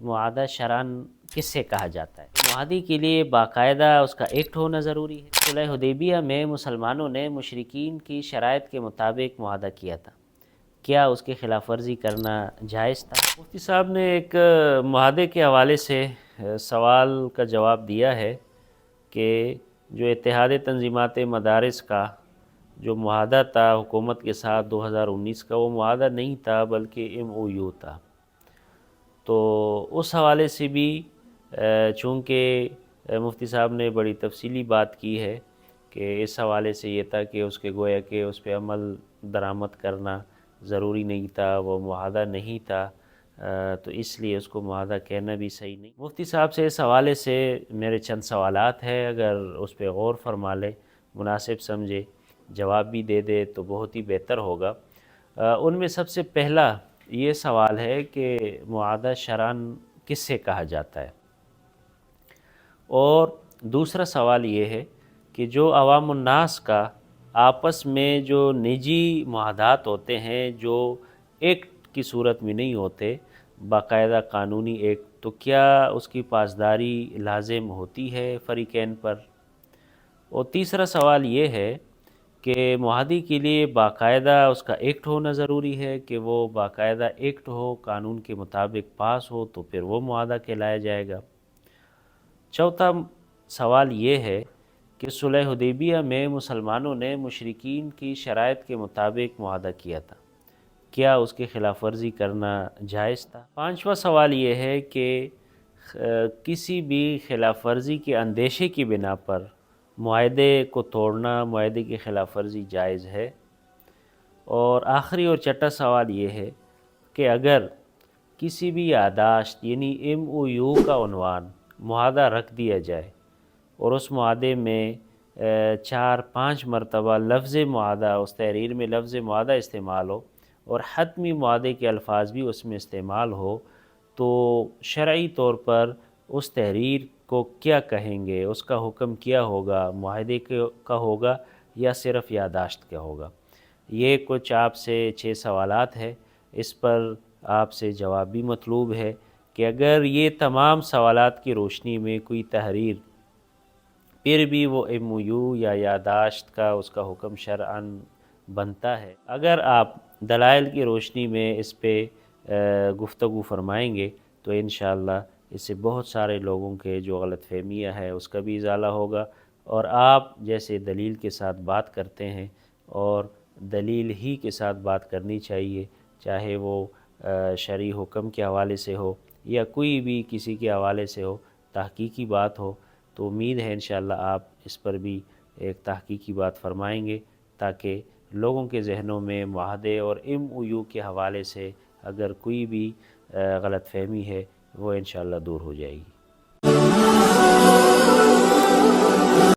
معاہدہ شرعاً کس سے کہا جاتا ہے؟ معاہدے کے لیے باقاعدہ اس کا ایکٹ ہونا ضروری ہے۔ صلح حدیبیہ میں مسلمانوں نے مشرکین کی شرائط کے مطابق معاہدہ کیا تھا، کیا اس کی خلاف ورزی کرنا جائز تھا؟ مفتی صاحب نے ایک معاہدے کے حوالے سے سوال کا جواب دیا ہے کہ جو اتحاد تنظیمات مدارس کا جو معاہدہ تھا حکومت کے ساتھ 2019 کا، وہ معاہدہ نہیں تھا بلکہ MOU تھا۔ تو اس حوالے سے بھی چونکہ مفتی صاحب نے بڑی تفصیلی بات کی ہے کہ اس حوالے سے یہ تھا کہ اس کے گویا کہ اس پہ عمل درآمد کرنا ضروری نہیں تھا، وہ معاہدہ نہیں تھا، تو اس لیے اس کو معاہدہ کہنا بھی صحیح نہیں۔ مفتی صاحب سے اس حوالے سے میرے چند سوالات ہیں، اگر اس پہ غور فرما لے، مناسب سمجھے، جواب بھی دے دے تو بہت ہی بہتر ہوگا۔ ان میں سب سے پہلا یہ سوال ہے کہ معاہدہ شرعاً کس سے کہا جاتا ہے، اور دوسرا سوال یہ ہے کہ جو عوام الناس کا آپس میں جو نجی معاہدات ہوتے ہیں جو ایکٹ کی صورت میں نہیں ہوتے، باقاعدہ قانونی ایکٹ، تو کیا اس کی پاسداری لازم ہوتی ہے فریقین پر؟ اور تیسرا سوال یہ ہے کہ معاہدے کے لیے باقاعدہ اس کا ایکٹ ہونا ضروری ہے، کہ وہ باقاعدہ ایکٹ ہو، قانون کے مطابق پاس ہو، تو پھر وہ معاہدہ کہلایا جائے گا۔ چوتھا سوال یہ ہے کہ صلح حدیبیہ میں مسلمانوں نے مشرکین کی شرائط کے مطابق معاہدہ کیا تھا، کیا اس کی خلاف ورزی کرنا جائز تھا؟ پانچواں سوال یہ ہے کہ کسی بھی خلاف ورزی کے اندیشے کی بنا پر معاہدے کو توڑنا، معاہدے کی خلاف ورزی جائز ہے؟ اور آخری اور چھٹا سوال یہ ہے کہ اگر کسی بھی یادداشت یعنی MOU کا عنوان معاہدہ رکھ دیا جائے اور اس معاہدے میں 4-5 مرتبہ لفظ معاہدہ، اس تحریر میں لفظ معاہدہ استعمال ہو اور حتمی معاہدے کے الفاظ بھی اس میں استعمال ہو، تو شرعی طور پر اس تحریر کو کیا کہیں گے؟ اس کا حکم کیا ہوگا؟ معاہدے کا ہوگا یا صرف یادداشت کا ہوگا؟ یہ کچھ آپ سے 6 سوالات ہے، اس پر آپ سے جواب بھی مطلوب ہے کہ اگر یہ تمام سوالات کی روشنی میں کوئی تحریر پھر بھی وہ MOU یا یادداشت کا اس کا حکم شرعاً بنتا ہے، اگر آپ دلائل کی روشنی میں اس پہ گفتگو فرمائیں گے تو انشاءاللہ اس سے بہت سارے لوگوں کے جو غلط فہمیاں ہے اس کا بھی ازالہ ہوگا، اور آپ جیسے دلیل کے ساتھ بات کرتے ہیں، اور دلیل ہی کے ساتھ بات کرنی چاہیے، چاہے وہ شرعی حکم کے حوالے سے ہو یا کوئی بھی کسی کے حوالے سے ہو، تحقیقی بات ہو، تو امید ہے انشاءاللہ آپ اس پر بھی ایک تحقیقی بات فرمائیں گے، تاکہ لوگوں کے ذہنوں میں معاہدے اور MOU کے حوالے سے اگر کوئی بھی غلط فہمی ہے وہ انشاءاللہ دور ہو جائے گی۔